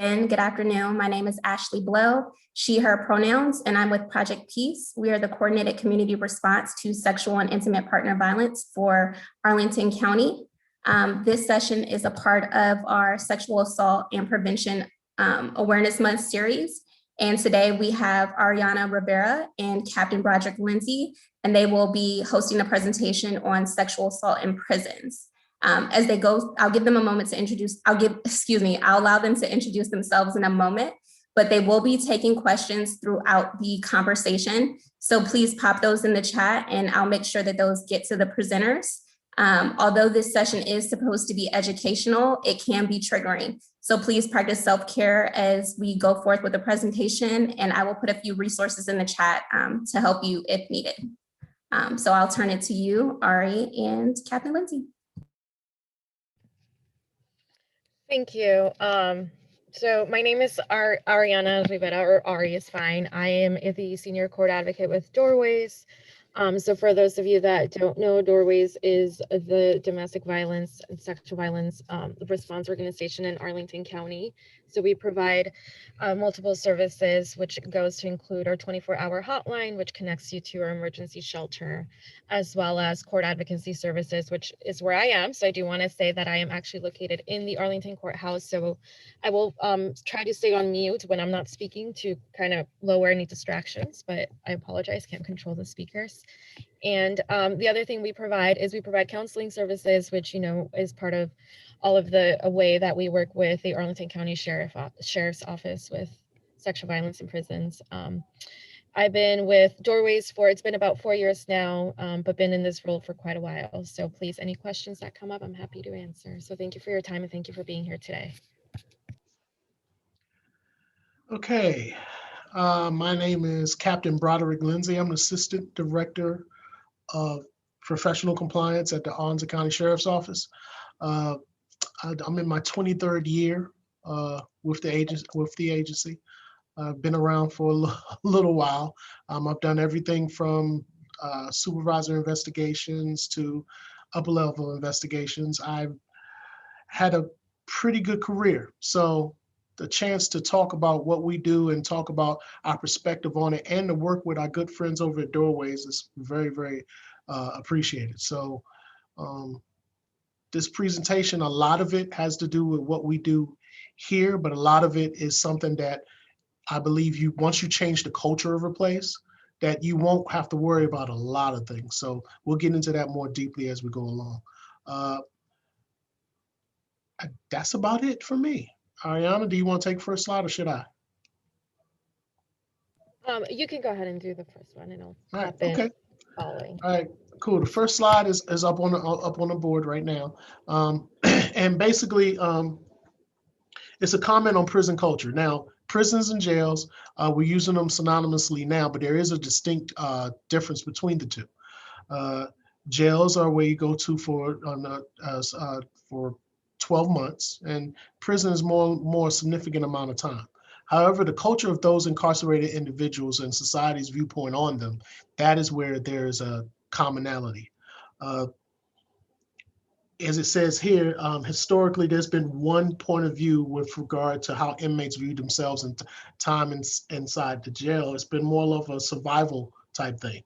Good afternoon. My name is Ashley Blow, she, her pronouns, and I'm with Project Peace. We are the coordinated community response to sexual and intimate partner violence for Arlington County. This session is a part of our Sexual Assault and Prevention Awareness Month series. And today we have Ariana Rivera and Captain Broderick Lindsay, and they will be hosting a presentation on sexual assault in prisons. As they go, I'll give them a moment to introduce, I'll allow them to introduce themselves in a moment, but they will be taking questions throughout the conversation. So please pop those in the chat and I'll make sure that those get to the presenters. Although this session is supposed to be educational, it can be triggering. So please practice self-care as we go forth with the presentation, and I will put a few resources in the chat to help you if needed. So I'll turn it to you, Ari and Captain Lindsay. Thank you. So my name is Ariana Rivera, or Ari is fine. I am the senior court advocate with Doorways. So for those of you that don't know, Doorways is the domestic violence and sexual violence response organization in Arlington County. So we provide multiple services, which goes to include our 24-hour hotline, which connects you to our emergency shelter, as well as court advocacy services, which is where I am. So I do want to say that I am actually located in the Arlington courthouse. So I will try to stay on mute when I'm not speaking to kind of lower any distractions, but I apologize, can't control the speakers. And the other thing we provide is we provide counseling services, which, you know, is part of all of the way that we work with the Arlington County Sheriff's Office with sexual violence in prisons. I've been with Doorways it's been about 4 years now, but been in this role for quite a while. So please, any questions that come up, I'm happy to answer. So thank you for your time and thank you for being here today. Okay, my name is Captain Broderick Lindsay. I'm Assistant Director of Professional Compliance at the Arlington County Sheriff's Office. I'm in my 23rd year with the agency. I've been around for a little while. I've done everything from supervisor investigations to upper level investigations. I've had a pretty good career. So the chance to talk about what we do and talk about our perspective on it and to work with our good friends over at Doorways is very, very appreciated. So this presentation, a lot of it has to do with what we do here, but a lot of it is something that I believe once you change the culture of a place, that you won't have to worry about a lot of things. So we'll get into that more deeply as we go along. That's about it for me. Ariana, do you want to take first slide or should I? You can go ahead and do the first one and I'll hop in following. All right, cool. The first slide is up on the board right now. And basically, it's a comment on prison culture. Now, prisons and jails, we're using them synonymously now, but there is a distinct difference between the two. Jails are where you go to for 12 months, and prison is more significant amount of time. However, the culture of those incarcerated individuals and society's viewpoint on them, that is where there's a commonality. As it says here, historically, there's been one point of view with regard to how inmates view themselves and time inside the jail. It's been more of a survival type thing.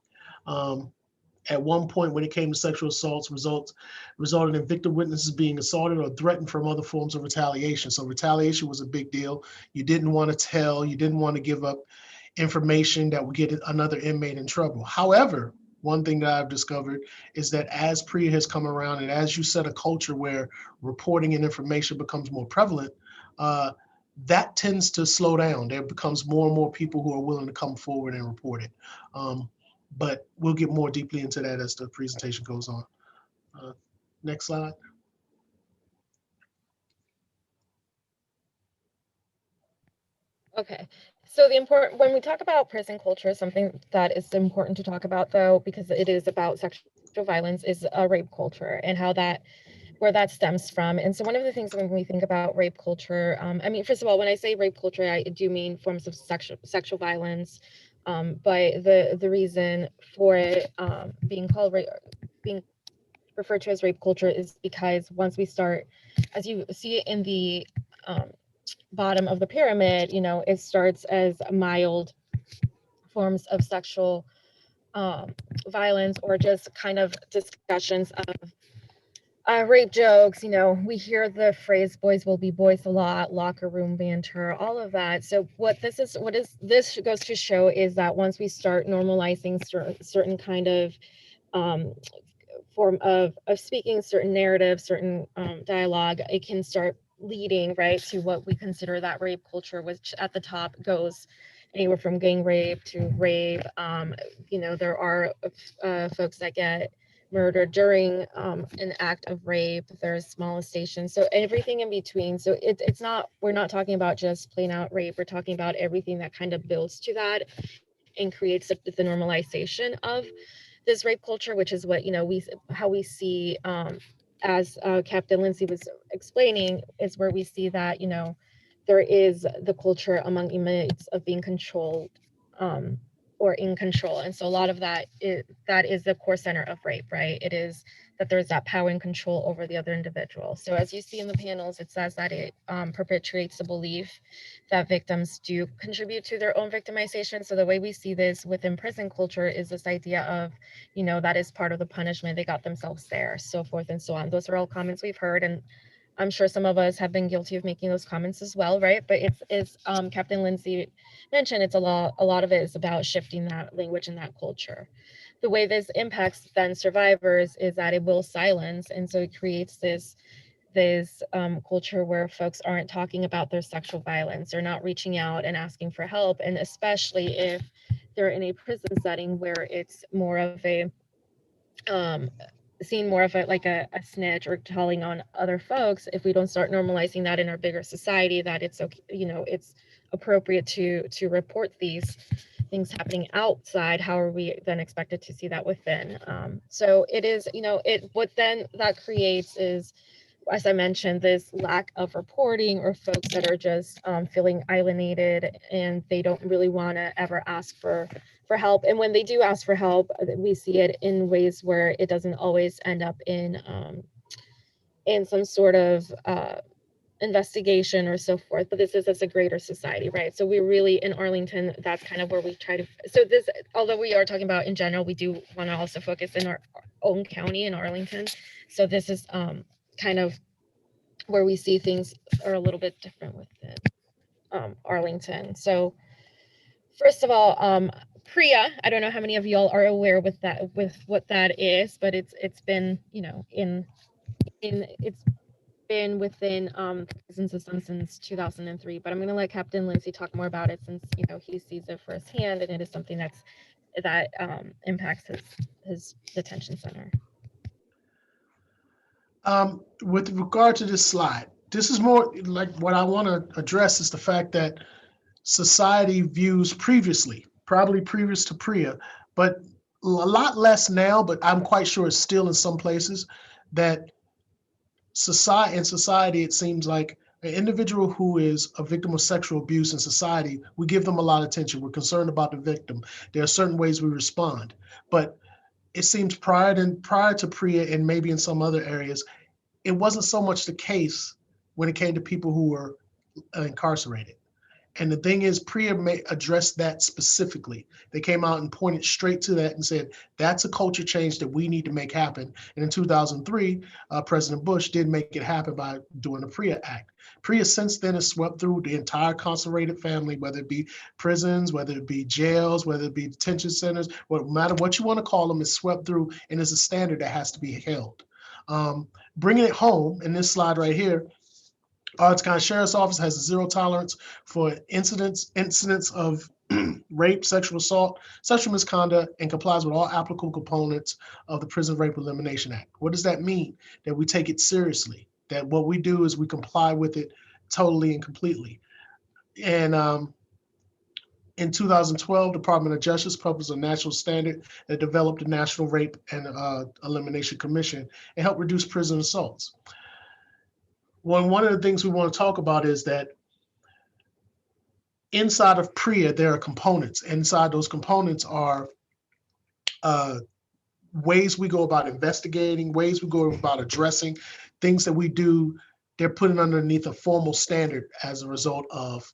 At one point, when it came to sexual assaults, resulted in victim witnesses being assaulted or threatened from other forms of retaliation. So retaliation was a big deal. You didn't want to tell, you didn't want to give up information that would get another inmate in trouble. However, one thing that I've discovered is that as Priya has come around and as you set a culture where reporting and information becomes more prevalent, that tends to slow down. There becomes more and more people who are willing to come forward and report it. But we'll get more deeply into that as the presentation goes on. Next slide. Okay, so when we talk about prison culture, something that is important to talk about though, because it is about sexual violence, is a rape culture and where that stems from. And so one of the things when we think about rape culture, I mean, first of all, when I say rape culture, I do mean forms of sexual violence. But the reason for it being referred to as rape culture is because once we start, as you see in the bottom of the pyramid, it starts as mild forms of sexual violence, or just kind of discussions of rape jokes. We hear the phrase "boys will be boys" a lot, locker room banter, all of that. So this goes to show is that once we start normalizing certain kind of form of speaking, certain narrative, certain dialogue, it can start leading right to what we consider that rape culture, which at the top goes anywhere from gang rape to rape. There are folks that get murdered during an act of rape. There's molestation, so everything in between. So it's not, we're not talking about just plain out rape. We're talking about everything that kind of builds to that and creates the normalization of this rape culture, which is what how we see, as Captain Lindsay was explaining, is where we see that there is the culture among inmates of being controlled, or in control. And so a lot of that is the core center of rape, right? It is that there's that power and control over the other individual. So as you see in the panels, it says that it perpetuates the belief that victims do contribute to their own victimization. So the way we see this within prison culture is this idea of, that is part of the punishment. They got themselves there, so forth and so on. Those are all comments we've heard, and I'm sure some of us have been guilty of making those comments as well, right? But it's Captain Lindsay mentioned, it's a lot of it is about shifting that language and that culture. The way this impacts then survivors is that it will silence, and so it creates this culture where folks aren't talking about their sexual violence. They're not reaching out and asking for help, and especially if they're in a prison setting where it's more of a seen more of like a snitch or telling on other folks. If we don't start normalizing that in our bigger society, that it's okay, it's appropriate to report these things happening outside, how are we then expected to see that within? So it is, what then that creates is, as I mentioned, this lack of reporting, or folks that are just feeling alienated, and they don't really want to ever ask for help. And when they do ask for help, we see it in ways where it doesn't always end up in some sort of investigation or so forth. But this is as a greater society, right? So we really, in Arlington, that's kind of where we try to, so this, although we are talking about in general, we do want to also focus in our own county in Arlington. So this is kind of where we see things are a little bit different within Arlington. So first of all, Priya, I don't know how many of y'all are aware with what that is, but it's been, it's been within the prison system since 2003. But I'm going to let Captain Lindsay talk more about it, since he sees it firsthand, and it is something that impacts his detention center. With regard to this slide, this is more like what I want to address is the fact that society views probably previous to Priya, but a lot less now, but I'm quite sure it's still in some places, that society, it seems like an individual who is a victim of sexual abuse in society, we give them a lot of attention. We're concerned about the victim. There are certain ways we respond, but it seems prior to Priya, and maybe in some other areas, it wasn't so much the case when it came to people who were incarcerated. And the thing is, Priya addressed that specifically. They came out and pointed straight to that and said, that's a culture change that we need to make happen. And in 2003, President Bush did make it happen by doing the Priya Act. Priya since then has swept through the entire incarcerated family, whether it be prisons, whether it be jails, whether it be detention centers, no matter what you want to call them, it's swept through, and it's a standard that has to be held. Bringing it home in this slide right here, Arlington County Sheriff's Office has a zero tolerance for incidents of rape, sexual assault, sexual misconduct, and complies with all applicable components of the Prison Rape Elimination Act. What does that mean? That we take it seriously, that what we do is we comply with it totally and completely. And in 2012, Department of Justice published a national standard that developed the National Rape and Elimination Commission and helped reduce prison assaults. One of the things we want to talk about is that inside of Priya, there are components. Inside those components are ways we go about investigating, ways we go about addressing, things that we do they're putting underneath a formal standard as a result of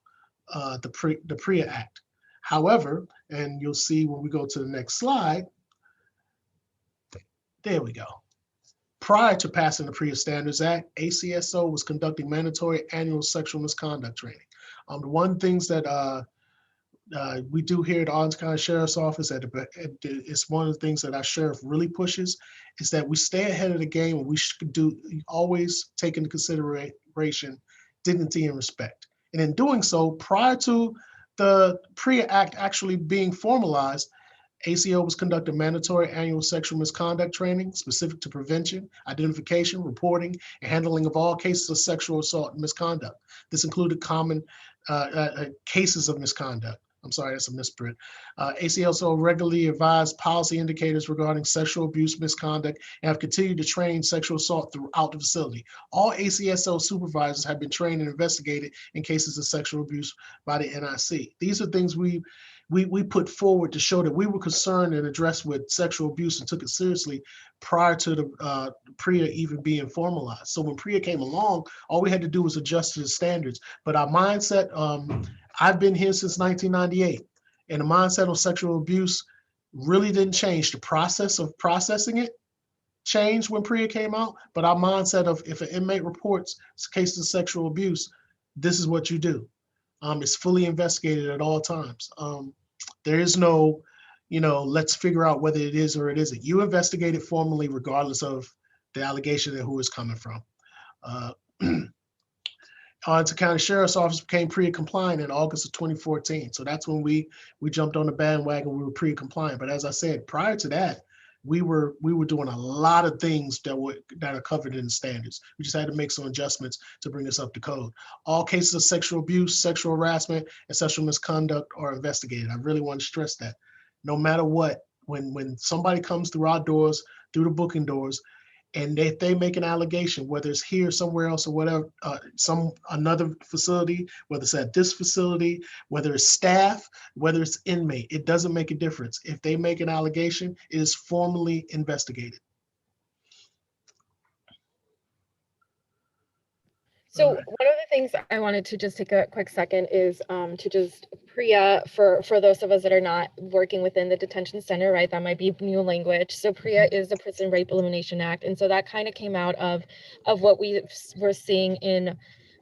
the Priya Act. However, and you'll see when we go to the next slide, there we go. Prior to passing the Priya Standards Act, ACSO was conducting mandatory annual sexual misconduct training. The one things that we do here at the Orange County Sheriff's Office, it's one of the things that our sheriff really pushes, is that we stay ahead of the game, and we should always take into consideration dignity and respect. And in doing so, prior to the Priya Act actually being formalized, ACO was conducting mandatory annual sexual misconduct training specific to prevention, identification, reporting, and handling of all cases of sexual assault and misconduct. This included common cases of misconduct. I'm sorry, that's a misprint. ACLSO regularly advised policy indicators regarding sexual abuse, misconduct, and have continued to train sexual assault throughout the facility. All ACSO supervisors have been trained and investigated in cases of sexual abuse by the NIC. These are things we put forward to show that we were concerned and addressed with sexual abuse and took it seriously prior to the Priya even being formalized. So when Priya came along, all we had to do was adjust to the standards. But our mindset, I've been here since 1998, and the mindset of sexual abuse really didn't change. The process of processing it changed when Priya came out, but our mindset of if an inmate reports cases of sexual abuse, this is what you do. It's fully investigated at all times. There is no, let's figure out whether it is or it isn't. You investigate it formally, regardless of the allegation and who it's coming from. Arlington County Sheriff's Office became Priya compliant in August of 2014. So that's when we jumped on the bandwagon. We were Priya compliant. But as I said, prior to that, we were doing a lot of things that are covered in the standards. We just had to make some adjustments to bring us up to code. All cases of sexual abuse, sexual harassment, and sexual misconduct are investigated. I really want to stress that. No matter what, when somebody comes through our doors, through the booking doors, and if they make an allegation, whether it's here, somewhere else, or whatever, another facility, whether it's at this facility, whether it's staff, whether it's inmate, it doesn't make a difference. If they make an allegation, it is formally investigated. So one of the things I wanted to just take a quick second is to just Priya, for those of us that are not working within the detention center, right? That might be new language. So Priya is the Prison Rape Elimination Act. And so that kind of came out of what we were seeing in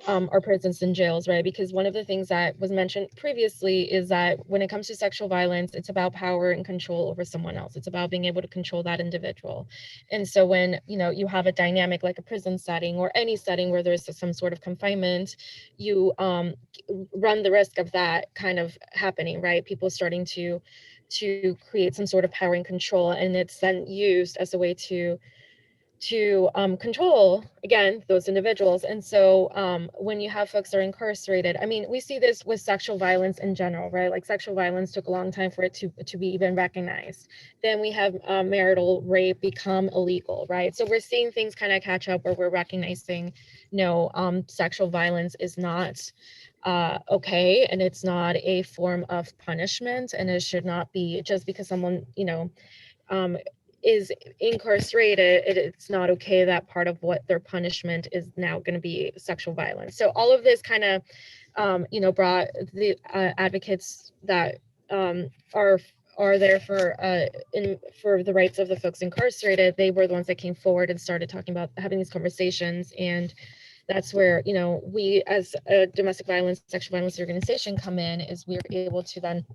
our prisons and jails, right? Because one of the things that was mentioned previously is that when it comes to sexual violence, it's about power and control over someone else. It's about being able to control that individual. And so when, you have a dynamic like a prison setting or any setting where there's some sort of confinement, you run the risk of that kind of happening, right? People starting to create some sort of power and control, and it's then used as a way to control, again, those individuals. And so when you have folks that are incarcerated, I mean, we see this with sexual violence in general, right? Like sexual violence took a long time for it to be even recognized. Then we have marital rape become illegal, right? So we're seeing things kind of catch up where we're recognizing, sexual violence is not okay, and it's not a form of punishment, and it should not be just because someone, is incarcerated, it's not okay that part of what their punishment is now going to be sexual violence. So all of this kind of, brought the advocates that are there for the rights of the folks incarcerated. They were the ones that came forward and started talking about having these conversations. And that's where, we as a domestic violence, sexual violence organization come in, is we're able to then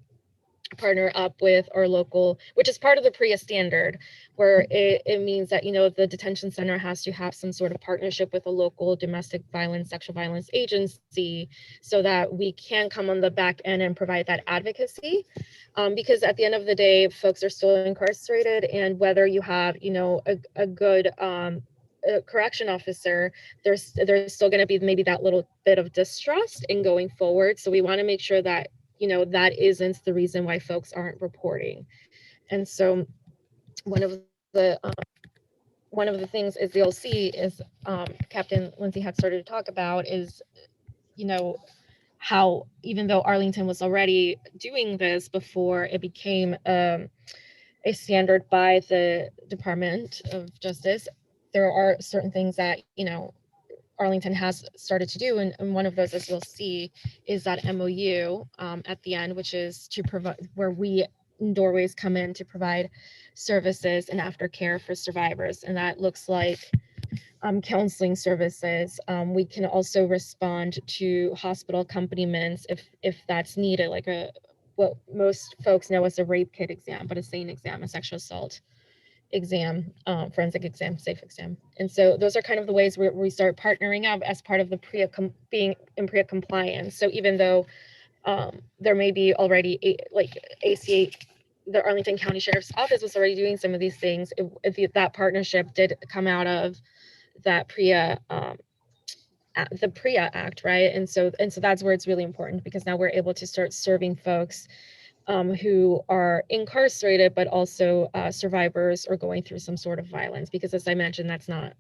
partner up with our local, which is part of the Priya standard, where it means that, the detention center has to have some sort of partnership with a local domestic violence, sexual violence agency, so that we can come on the back end and provide that advocacy. Because at the end of the day, folks are still incarcerated, and whether you have, a good correction officer, there's still going to be maybe that little bit of distrust in going forward. So we want to make sure that that isn't the reason why folks aren't reporting. And so one of the things is you'll see is Captain Lindsay had started to talk about is, how even though Arlington was already doing this before it became a standard by the Department of Justice, there are certain things that, Arlington has started to do, and one of those, as you'll see, is that MOU at the end, which is to provide, where we Doorways come in to provide services and aftercare for survivors, and that looks like counseling services. We can also respond to hospital accompaniments if that's needed, like what most folks know as a rape kit exam, but a SANE exam, a sexual assault exam, forensic exam, safe exam. And so those are kind of the ways where we start partnering up as part of the being in PREA compliance. So even though there may be already like ACA, the Arlington County Sheriff's Office was already doing some of these things, if that partnership did come out of that PREA, the PREA Act, right? And so that's where it's really important, because now we're able to start serving folks who are incarcerated, but also survivors or going through some sort of violence. Because as I mentioned, that's not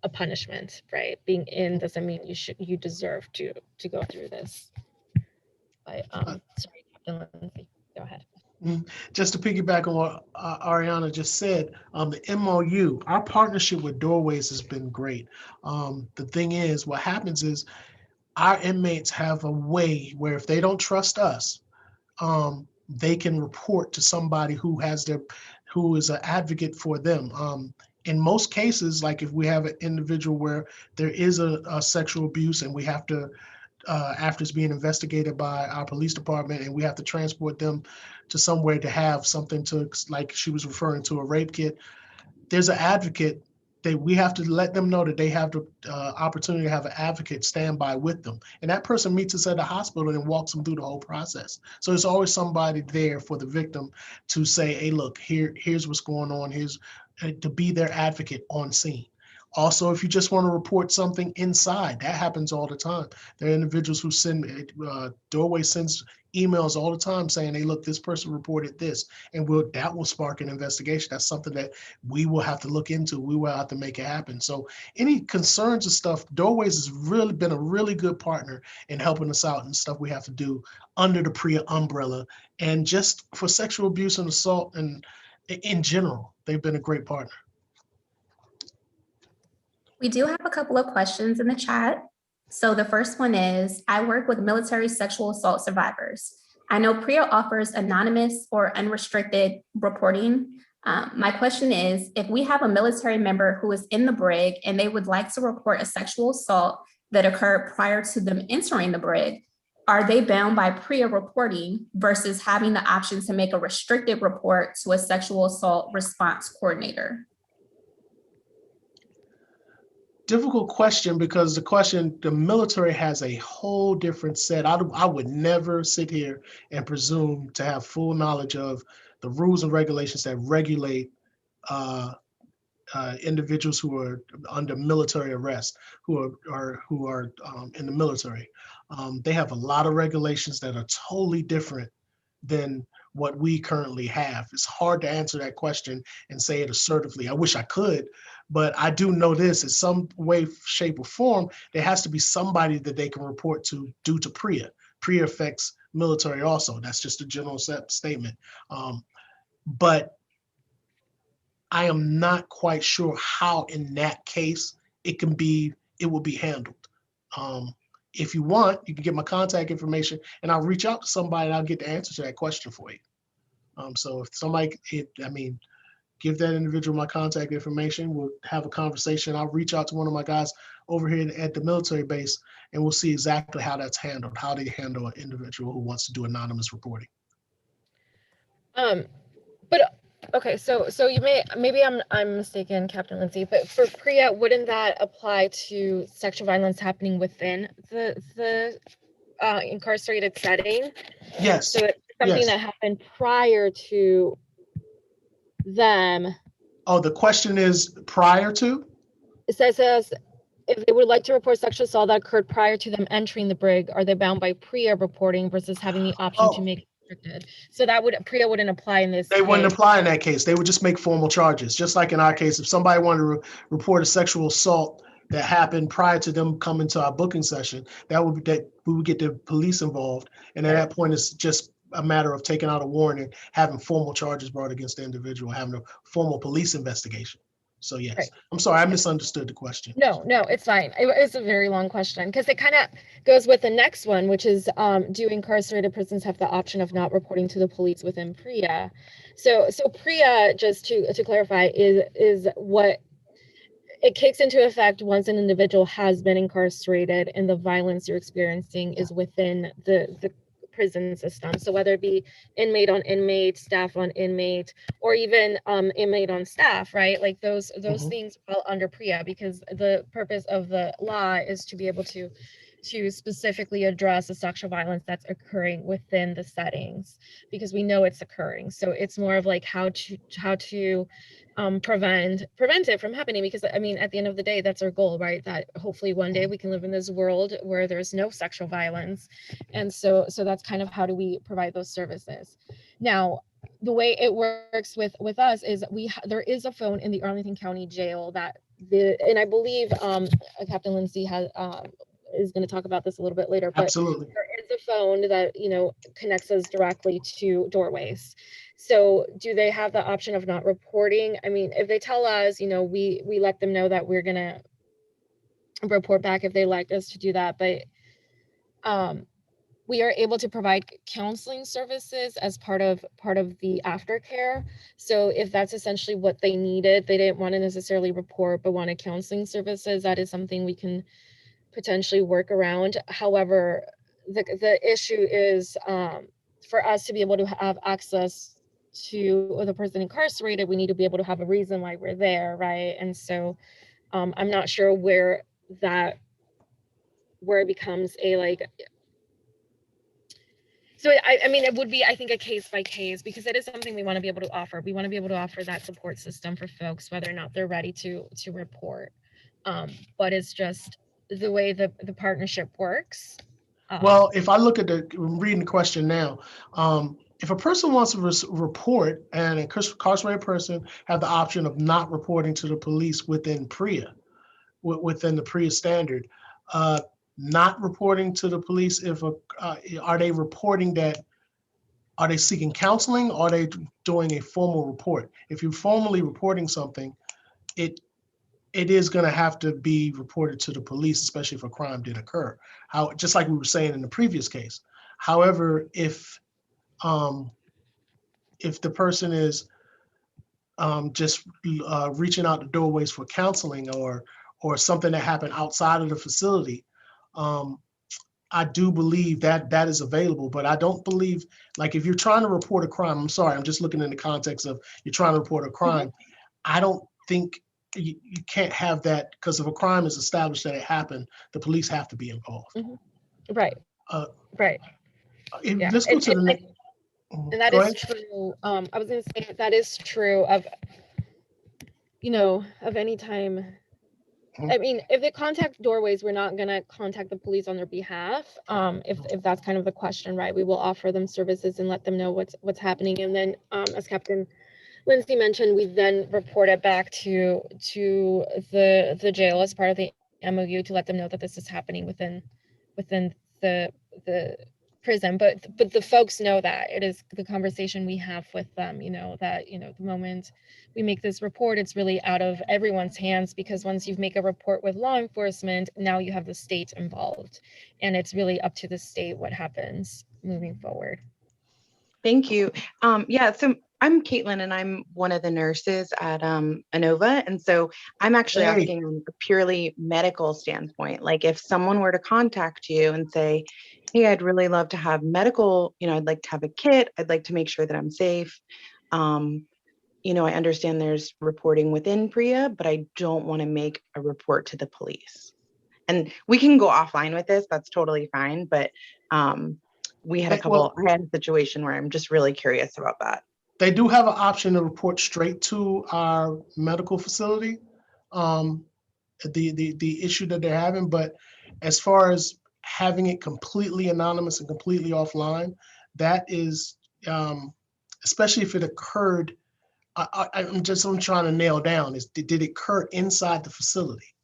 a punishment, right? Being in doesn't mean you deserve to go through this. But sorry, Captain Lindsay, go ahead. Just to piggyback on what Ariana just said, the MOU, our partnership with Doorways has been great. The thing is, what happens is our inmates have a way where if they don't trust us, they can report to somebody who is an advocate for them. In most cases, like if we have an individual where there is a sexual abuse and we have to, after it's being investigated by our police department, and we have to transport them to somewhere to have something to, like she was referring to, a rape kit, there's an advocate. We have to let them know that they have the opportunity to have an advocate stand by with them. And that person meets us at the hospital and walks them through the whole process. So there's always somebody there for the victim to say, hey, look, here's what's going on. To be their advocate on scene. Also, if you just want to report something inside, that happens all the time. There are individuals who send, Doorway sends emails all the time saying, hey, look, this person reported this, and that will spark an investigation. That's something that we will have to look into. We will have to make it happen. So any concerns and stuff, Doorways has really been a really good partner in helping us out and stuff we have to do under the PREA umbrella. And just for sexual abuse and assault and in general, they've been a great partner. We do have a couple of questions in the chat. So the first one is, I work with military sexual assault survivors. I know PREA offers anonymous or unrestricted reporting. My question is, if we have a military member who is in the brig and they would like to report a sexual assault that occurred prior to them entering the brig, are they bound by PREA reporting versus having the option to make a restricted report to a sexual assault response coordinator? Difficult question, because the military has a whole different set. I would never sit here and presume to have full knowledge of the rules and regulations that regulate individuals who are under military arrest, who are in the military. They have a lot of regulations that are totally different than what we currently have. It's hard to answer that question and say it assertively. I wish I could, but I do know this: in some way, shape, or form, there has to be somebody that they can report to due to PREA. PREA affects military also. That's just a general statement. But I am not quite sure how in that case it will be handled. If you want, you can get my contact information and I'll reach out to somebody and I'll get the answer to that question for you. So if somebody, give that individual my contact information, we'll have a conversation. I'll reach out to one of my guys over here at the military base and we'll see exactly how that's handled, how they handle an individual who wants to do anonymous reporting. But okay, so maybe I'm mistaken, Captain Lindsay, but for PREA, wouldn't that apply to sexual violence happening within the incarcerated setting? Yes. So it's something that happened prior to them. Oh, the question is prior to? It says if they would like to report sexual assault that occurred prior to them entering the brig, are they bound by PREA reporting versus having the option to make it restricted? So that PREA wouldn't apply in this case. They wouldn't apply in that case. They would just make formal charges. Just like in our case, if somebody wanted to report a sexual assault that happened prior to them coming to our booking session, we would get the police involved. And at that point, it's just a matter of taking out a warrant and having formal charges brought against the individual, having a formal police investigation. So yes, Right. I'm sorry, I misunderstood the question. No, it's fine. It's a very long question because it kind of goes with the next one, which is do incarcerated persons have the option of not reporting to the police within Priya? So Priya, just to clarify, is what it kicks into effect once an individual has been incarcerated and the violence you're experiencing is within the prison system. So whether it be inmate on inmate, staff on inmate, or even inmate on staff, right? Like those things fall under Priya, because the purpose of the law is to be able to specifically address the sexual violence that's occurring within the settings, because we know it's occurring. So it's more of like how to prevent it from happening, because I mean, at the end of the day, that's our goal, right? That hopefully one day we can live in this world where there's no sexual violence. And so that's kind of how do we provide those services. Now, the way it works with us is there is a phone in the Arlington County Jail that and I believe Captain Lindsay has is going to talk about this a little bit later, but Absolutely. there is a phone that connects us directly to Doorways. So do they have the option of not reporting? I mean, if they tell us, we let them know that we're going to report back if they like us to do that, but we are able to provide counseling services as part of the aftercare. So if that's essentially what they needed, they didn't want to necessarily report but wanted counseling services, that is something we can potentially work around. However, the issue is for us to be able to have access to the person incarcerated, we need to be able to have a reason why we're there, right? And so I'm not sure where it becomes a like. So I mean, it would be, I think, a case by case, because it is something we want to be able to offer. We want to be able to offer that support system for folks, whether or not they're ready to report. But it's just the way the partnership works. Well, if I look at I'm reading the question now, if a person wants to report and an incarcerated person have the option of not reporting to the police within Priya, within the Priya standard, not reporting to the police, are they reporting that, are they seeking counseling, or are they doing a formal report? If you're formally reporting something, it is going to have to be reported to the police, especially if a crime did occur. Just like we were saying in the previous case. However, if the person is just reaching out the Doorways for counseling, or something that happened outside of the facility, I do believe that is available, but I don't believe, like, if you're trying to report a crime, I'm sorry, I'm just looking in the context of you're trying to report a crime. I don't think you can't have that, because if a crime is established that it happened, the police have to be involved. Right. Right. Yeah. Let's go to the next. And that is true. I was going to say that is true of any time. I mean, if they contact Doorways, we're not going to contact the police on their behalf. If that's kind of the question, right? We will offer them services and let them know what's happening. And then as Captain Lindsay mentioned, we then report it back to the jail as part of the MOU to let them know that this is happening within the prison. But the folks know that it is the conversation we have with them, that the moment we make this report, it's really out of everyone's hands, because once you make a report with law enforcement, now you have the state involved, and it's really up to the state what happens moving forward. Thank you. Yeah, so I'm Caitlin, and I'm one of the nurses at ANOVA. And so I'm actually asking on a purely medical standpoint. Like, if someone were to contact you and say, hey, I'd really love to have medical, I'd like to have a kit. I'd like to make sure that I'm safe. I understand there's reporting within Priya, but I don't want to make a report to the police. And we can go offline with this. That's totally fine. But I had a situation where I'm just really curious about that. They do have an option to report straight to our medical facility, the issue that they're having. But as far as having it completely anonymous and completely offline, that is, especially if it occurred, I'm trying to nail down, did it occur inside the facility?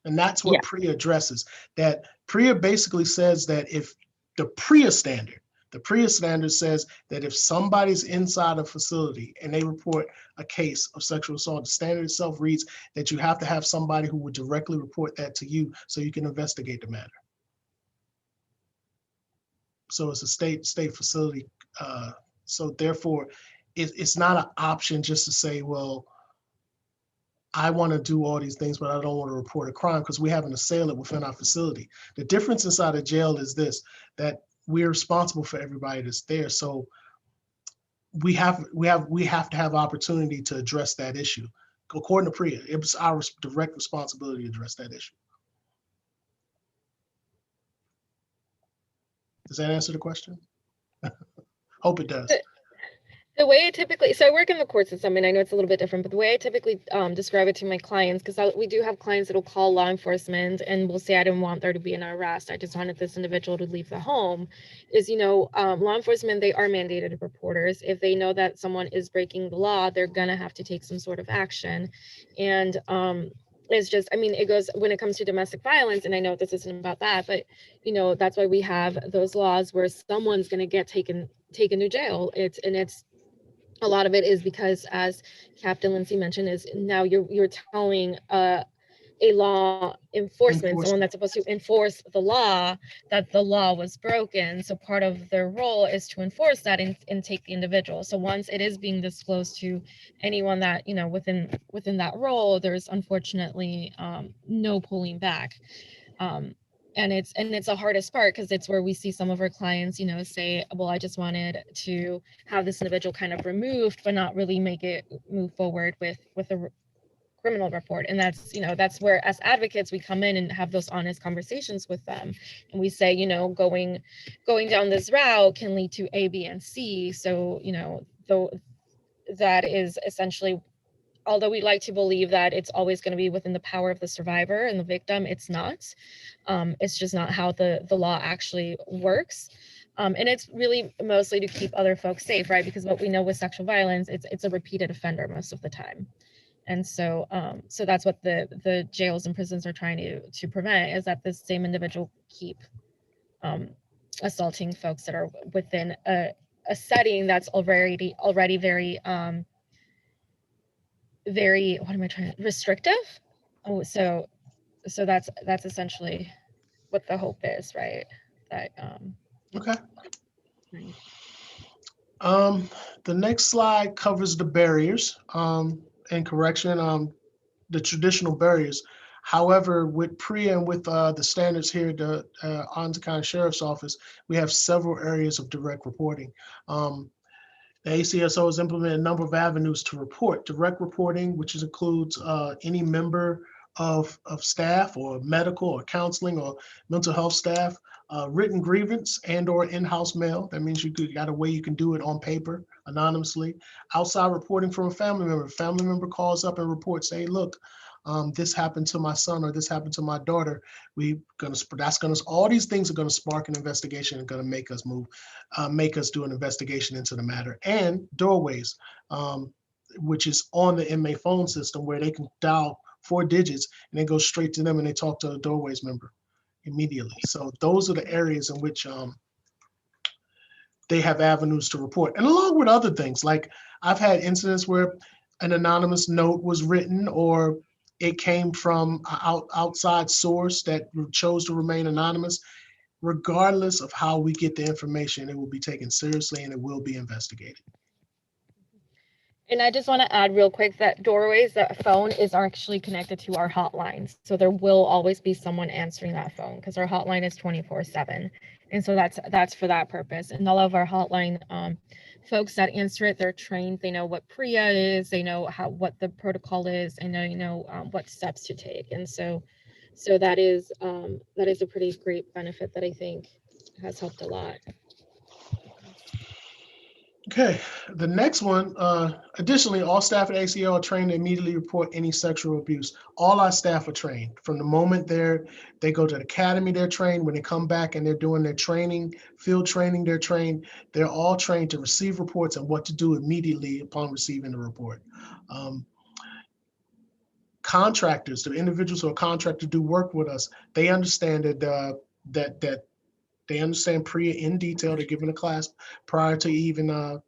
And that's what Priya addresses. That Priya basically says that if the Priya standard, The Priya standard says that if somebody's inside a facility and they report a case of sexual assault, the standard itself reads that you have to have somebody who would directly report that to you so you can investigate the matter. So it's a state facility. So therefore, it's not an option just to say, well, I want to do all these things, but I don't want to report a crime because we have an assailant within our facility. The difference inside a jail is this, that we're responsible for everybody that's there. So we have to have opportunity to address that issue. According to Priya, it was our direct responsibility to address that issue. Does that answer the question? Hope it does. The way I typically, so I work in the court system, and I know it's a little bit different, but the way I typically describe it to my clients, because we do have clients that will call law enforcement and will say, I didn't want there to be an arrest, I just wanted this individual to leave the home, is, law enforcement, they are mandated reporters. If they know that someone is breaking the law, they're gonna have to take some sort of action. And it's just, it goes, when it comes to domestic violence, and I know this isn't about that, but that's why we have those laws where someone's gonna get taken to jail. It's a lot of it is because, as Captain Lindsay mentioned, is now you're telling a law enforcement, someone that's supposed to enforce the law, that the law was broken. So part of their role is to enforce that and take the individual. So once it is being disclosed to anyone that, within that role, there's unfortunately no pulling back. And it's the hardest part, because it's where we see some of our clients, say, well, I just wanted to have this individual kind of removed, but not really make it move forward with a criminal report. And that's where, as advocates, we come in and have those honest conversations with them. And we say, going down this route can lead to A, B, and C. So, that is essentially, although we like to believe that it's always going to be within the power of the survivor and the victim, it's not. It's just not how the law actually works. And it's really mostly to keep other folks safe, right? Because what we know with sexual violence, it's a repeated offender most of the time. And so so that's what the jails and prisons are trying to prevent, is that this same individual keep assaulting folks that are within a setting that's already very restrictive. Oh, so that's essentially what the hope is, right? That Okay. The next slide covers the barriers and correction, the traditional barriers. However, with Priya and with the standards here at the Orange County Sheriff's Office, we have several areas of direct reporting. The ACSO has implemented a number of avenues to report. Direct reporting, which includes any member of staff or medical or counseling or mental health staff, written grievance and or in-house mail. That means you got a way you can do it on paper anonymously. Outside reporting from a family member. Family member calls up and reports, hey, look, this happened to my son or this happened to my daughter. All these things are gonna spark an investigation and gonna make us make us do an investigation into the matter. And doorways, which is on the inmate phone system, where they can dial 4 digits and then go straight to them and they talk to a doorways member immediately. So those are the areas in which they have avenues to report. And along with other things, like I've had incidents where an anonymous note was written, or it came from an outside source that chose to remain anonymous. Regardless of how we get the information, it will be taken seriously and it will be investigated. And I just want to add real quick that doorways, that phone is actually connected to our hotlines. So there will always be someone answering that phone, because our hotline is 24/7. And so that's for that purpose. And all of our hotline folks that answer it, they're trained. They know what Priya is. They know what the protocol is, and they know what steps to take. And so that is a pretty great benefit that I think has helped a lot. Okay, the next one, additionally, all staff at ACO are trained to immediately report any sexual abuse. All our staff are trained. From the moment they go to the academy, they're trained. When they come back and they're doing their training, field training, they're trained. They're all trained to receive reports and what to do immediately upon receiving the report. Contractors, the individuals who are contracted to do work with us, they understand that They understand Priya in detail. They're given a class prior to even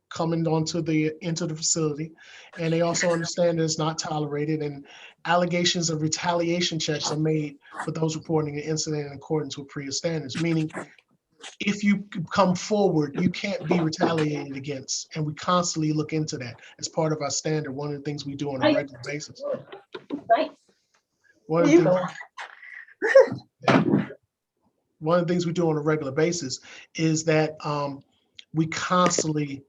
coming into the facility, and they also understand that it's not tolerated, and allegations of retaliation checks are made for those reporting an incident in accordance with Priya standards, meaning if you come forward, you can't be retaliated against, and we constantly look into that as part of our standard. One of the things we do on a regular basis. One of the things we do on a regular basis is that we constantly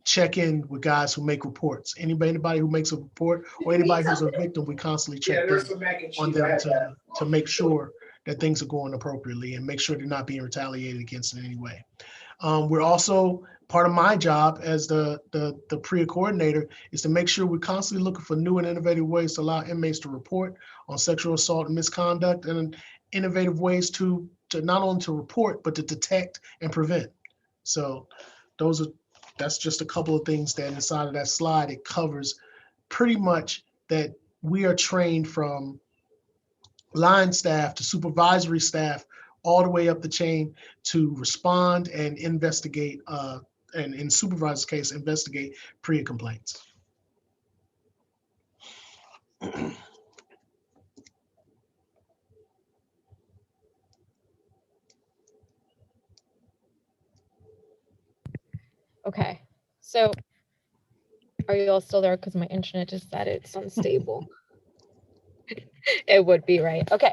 check in with guys who make reports. Anybody who makes a report or anybody who's a victim, we constantly check in on them to make sure that things are going appropriately and make sure they're not being retaliated against in any way. We're also, part of my job as the Priya coordinator is to make sure we're constantly looking for new and innovative ways to allow inmates to report on sexual assault and misconduct, and innovative ways to not only to report, but to detect and prevent. So that's just a couple of things that inside of that slide, it covers pretty much that we are trained from line staff to supervisory staff, all the way up the chain to respond and investigate, and in supervisor's case, investigate Priya complaints. Okay, so are you all still there? Because my internet just said it's unstable. It would be, right? Okay.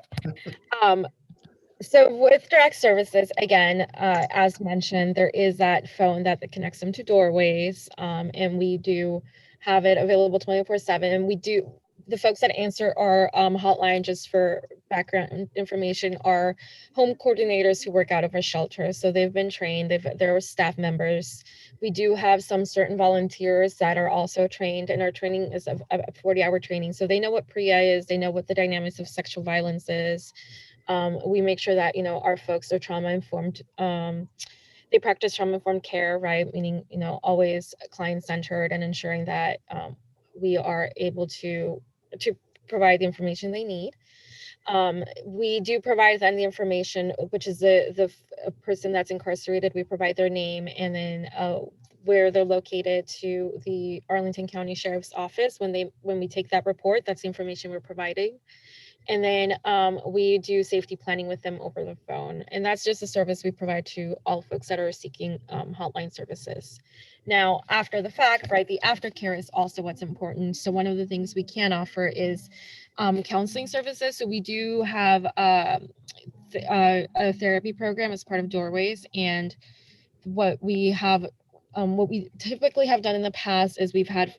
So with direct services, again, as mentioned, there is that phone that connects them to Doorways, and we do have it available 24/7. We do, the folks that answer our hotline, just for background information, are home coordinators who work out of our shelter. So they've been trained, they're staff members. We do have some certain volunteers that are also trained, and our training is a 40-hour training. So they know what Priya is, they know what the dynamics of sexual violence is. We make sure that, our folks are trauma informed. They practice trauma informed care, right? Meaning, always client centered and ensuring that we are able to provide the information they need. We do provide them the information, which is the person that's incarcerated. We provide their name and then where they're located to the Arlington County Sheriff's Office. When we take that report, that's the information we're providing. And then we do safety planning with them over the phone. And that's just a service we provide to all folks that are seeking hotline services. Now, after the fact, right, the aftercare is also what's important. So one of the things we can offer is counseling services. So we do have a therapy program as part of Doorways. And what we typically have done in the past is we've had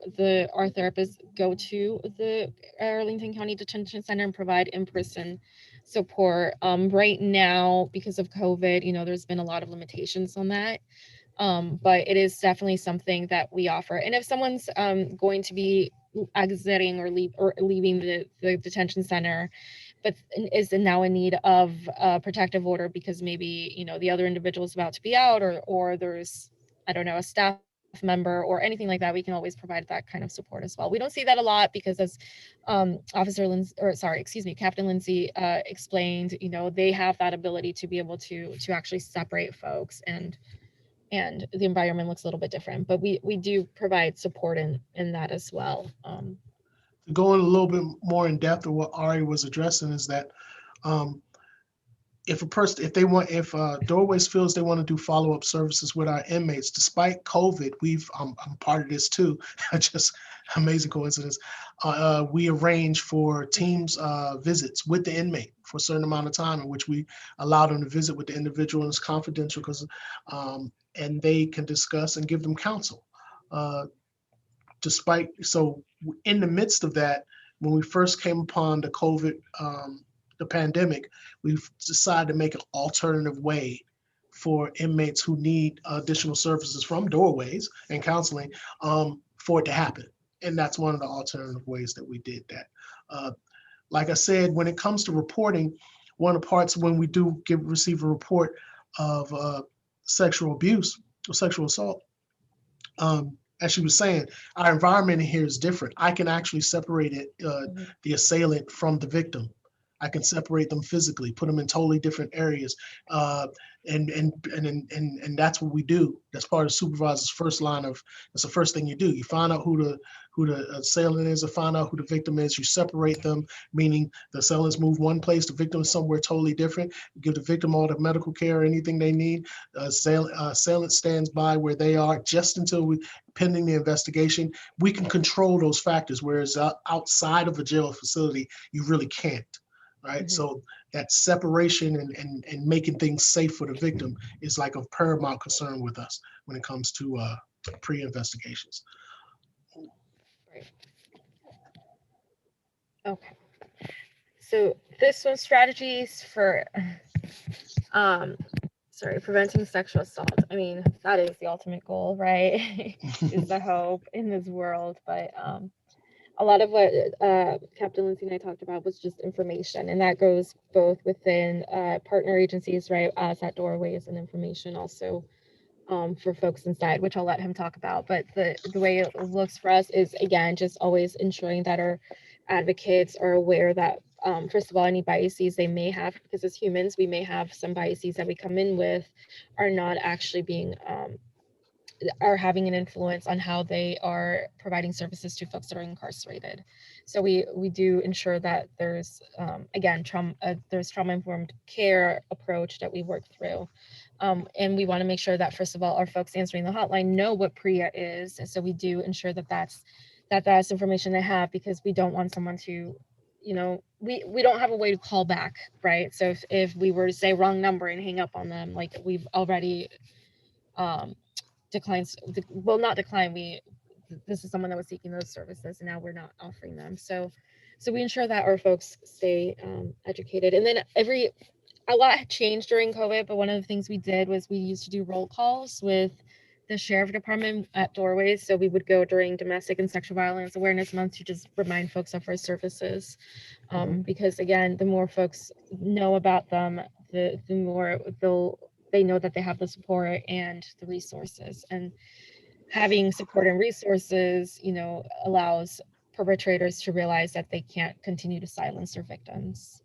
our therapists go to the Arlington County Detention Center and provide in-person support. Right now, because of COVID, there's been a lot of limitations on that. But it is definitely something that we offer. And if someone's going to be exiting or leaving the detention center, but is now in need of a protective order because maybe, the other individual is about to be out, or there's, I don't know, a staff member or anything like that, we can always provide that kind of support as well. We don't see that a lot because, as Captain Lindsay explained, they have that ability to be able to actually separate folks, and the environment looks a little bit different, but we do provide support in that as well. Going a little bit more in depth of what Ari was addressing is that if Doorways feels they want to do follow-up services with our inmates, despite COVID, I'm part of this too, just amazing coincidence. We arrange for teams visits with the inmate for a certain amount of time, in which we allow them to visit with the individual, and it's confidential and they can discuss and give them counsel. So in the midst of that, when we first came upon the COVID, the pandemic, we've decided to make an alternative way for inmates who need additional services from Doorways and counseling for it to happen. And that's one of the alternative ways that we did that. Like I said, when it comes to reporting, one of the parts when we do receive a report of sexual abuse or sexual assault, as she was saying, our environment in here is different. I can actually separate it, the assailant from the victim. I can separate them physically, put them in totally different areas. And that's what we do. That's part of the supervisor's first line of, that's the first thing you do. You find out who the assailant is, or find out who the victim is. You separate them, meaning the assailants move one place, the victim is somewhere totally different. You give the victim all the medical care, anything they need. Assailant stands by where they are just until pending the investigation. We can control those factors, whereas outside of a jail facility, you really can't. Right. Mm-hmm. So that separation and making things safe for the victim is like of paramount concern with us when it comes to pre-investigations. Right. Okay. So this one's strategies for preventing sexual assault. I mean, that is the ultimate goal, right? Is the hope in this world. But a lot of what Captain Lindsay and I talked about was just information, and that goes both within partner agencies, right, us at Doorways, and information also for folks inside, which I'll let him talk about. But the way it looks for us is, again, just always ensuring that our advocates are aware that, first of all, any biases they may have, because as humans, we may have some biases that we come in with are not actually being are having an influence on how they are providing services to folks that are incarcerated. So we do ensure that there's again there's trauma-informed care approach that we work through, and we want to make sure that, first of all, our folks answering the hotline know what Priya is, and so we do ensure that that's information they have, because we don't want someone to, you know, we don't have a way to call back, right? So if we were to say wrong number and hang up on them, like we've already declines, well, not decline, this is someone that was seeking those services and now we're not offering them. So we ensure that our folks stay educated. And then a lot had changed during COVID, but one of the things we did was we used to do roll calls with the sheriff department at Doorways. So we would go during Domestic and Sexual Violence Awareness Month to just remind folks of our services, because again, the more folks know about them, the more they know that they have the support and the resources, and having support and resources, you know, allows perpetrators to realize that they can't continue to silence their victims.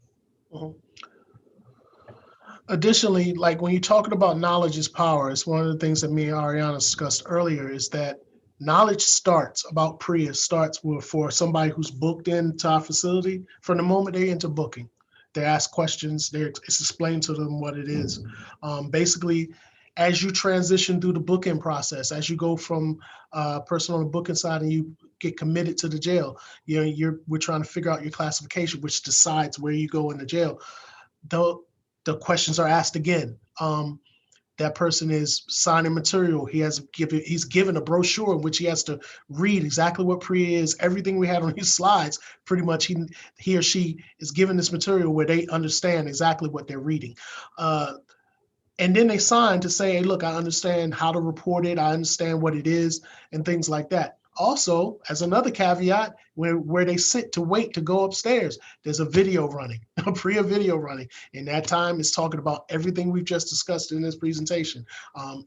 Additionally, like when you're talking about knowledge is power, it's one of the things that me and Ariana discussed earlier, is that knowledge starts about Priya starts for somebody who's booked into our facility. From the moment they enter booking, they ask questions, it's explained to them what it is. Basically, as you transition through the booking process, as you go from a person on the booking side and you get committed to the jail, you know, we're trying to figure out your classification, which decides where you go in the jail. The questions are asked again. That person is signing material. He's given a brochure in which he has to read exactly what Priya is. Everything we had on his slides, pretty much he or she is given this material where they understand exactly what they're reading. And then they sign to say, hey, look, I understand how to report it. I understand what it is and things like that. Also, as another caveat, where they sit to wait to go upstairs, there's a video running, a Priya video running. And that time is talking about everything we've just discussed in this presentation.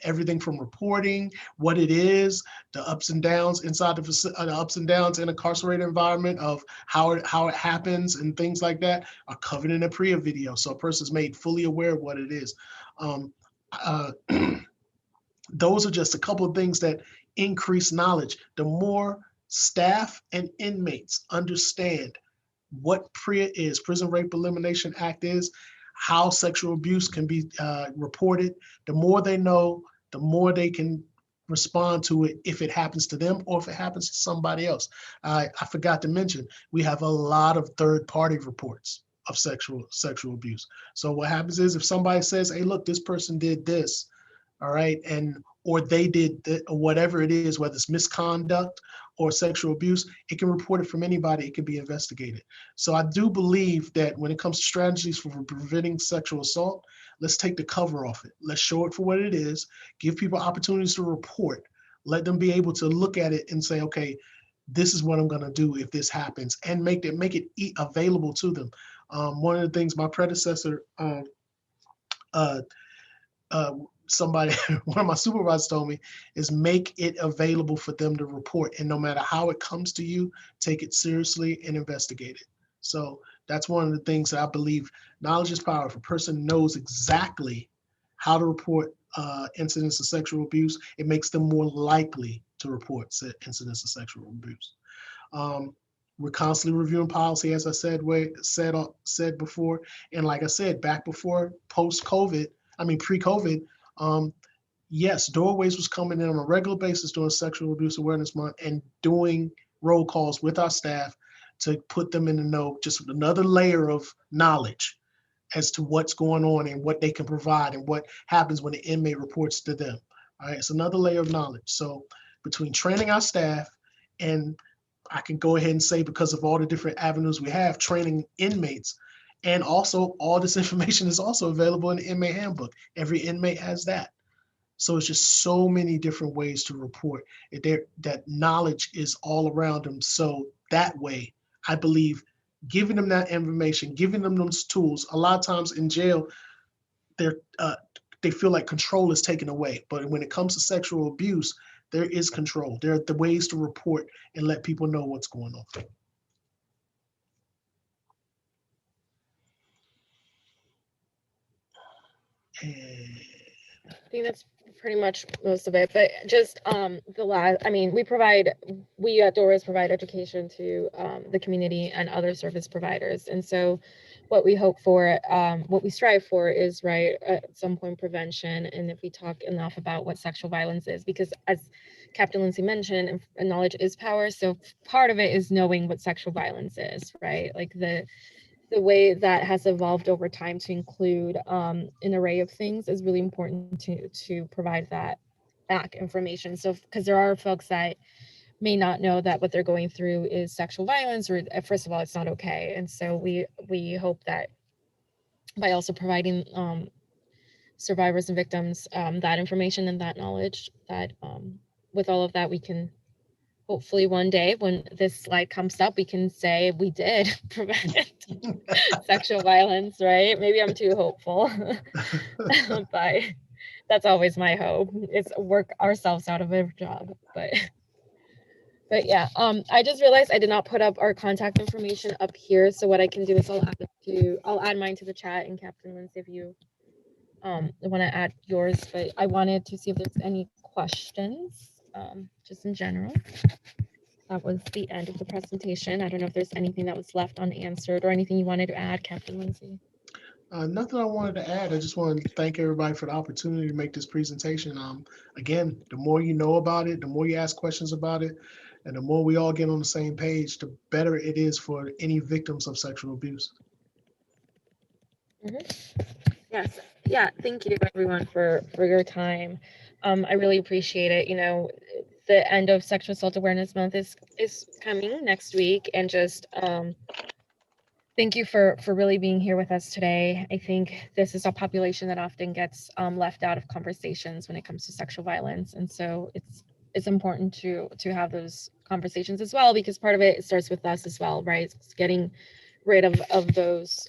Everything from reporting, what it is, the ups and downs inside the ups and downs in an incarcerated environment of how it happens and things like that are covered in a Priya video. So a person's made fully aware of what it is. Those are just a couple of things that increase knowledge. The more staff and inmates understand what PREA is, Prison Rape Elimination Act is, how sexual abuse can be reported, the more they know, the more they can respond to it if it happens to them or if it happens to somebody else. I forgot to mention, we have a lot of third-party reports of sexual abuse. So what happens is if somebody says, hey, look, this person did this, all right, or they did whatever it is, whether it's misconduct or sexual abuse, it can report it from anybody. It can be investigated. So I do believe that when it comes to strategies for preventing sexual assault, let's take the cover off it. Let's show it for what it is, give people opportunities to report, let them be able to look at it and say, okay, this is what I'm gonna do if this happens, and make it available to them. One of the things my predecessor, somebody, one of my supervisors told me is make it available for them to report. And no matter how it comes to you, take it seriously and investigate it. So That's one of the things that I believe knowledge is power. If a person knows exactly how to report incidents of sexual abuse, it makes them more likely to report incidents of sexual abuse. We're constantly reviewing policy, as I said before, and like I said, back before pre-COVID, yes, Doorways was coming in on a regular basis during Sexual Abuse Awareness Month and doing roll calls with our staff to put them in the know, just another layer of knowledge as to what's going on and what they can provide and what happens when the inmate reports to them. All right, it's another layer of knowledge. So between training our staff and I can go ahead and say, because of all the different avenues we have, training inmates, and also all this information is also available in the inmate handbook. Every inmate has that. So it's just so many different ways to report. That knowledge is all around them. So that way, I believe giving them that information, giving them those tools. A lot of times in jail, they feel like control is taken away. But when it comes to sexual abuse, there is control. There are the ways to report and let people know what's going on. And I think that's pretty much most of it, but just we at Doorways provide education to the community and other service providers. And so what we hope for, what we strive for is, right, at some point prevention. And if we talk enough about what sexual violence is, because as Captain Lindsay mentioned, and knowledge is power. So part of it is knowing what sexual violence is, right? Like the way that has evolved over time to include an array of things is really important to provide that back information. So, because there are folks that may not know that what they're going through is sexual violence, or first of all, it's not okay. And so we hope that by also providing survivors and victims that information and that knowledge, that with all of that, we can hopefully one day when this slide comes up, we can say we did prevent sexual violence, right? Maybe I'm too hopeful, but that's always my hope, is work ourselves out of a job. But yeah, I just realized I did not put up our contact information up here. So what I can do is I'll add mine to the chat, and Captain Lindsay, if you want to add yours, but I wanted to see if there's any questions, just in general. That was the end of the presentation. I don't know if there's anything that was left unanswered or anything you wanted to add, Captain Lindsay. Nothing I wanted to add. I just wanted to thank everybody for the opportunity to make this presentation. Again, the more you know about it, the more you ask questions about it, and the more we all get on the same page, the better it is for any victims of sexual abuse. Yes. Yeah. Thank you everyone for your time. I really appreciate it. You know, the end of Sexual Assault Awareness Month is coming next week, and just thank you for really being here with us today. I think this is a population that often gets left out of conversations when it comes to sexual violence, and so it's important to have those conversations as well, because part of it starts with us as well, right? It's getting rid of those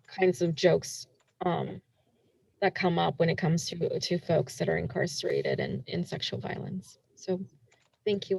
kinds of jokes that come up when it comes to folks that are incarcerated and in sexual violence. So thank you.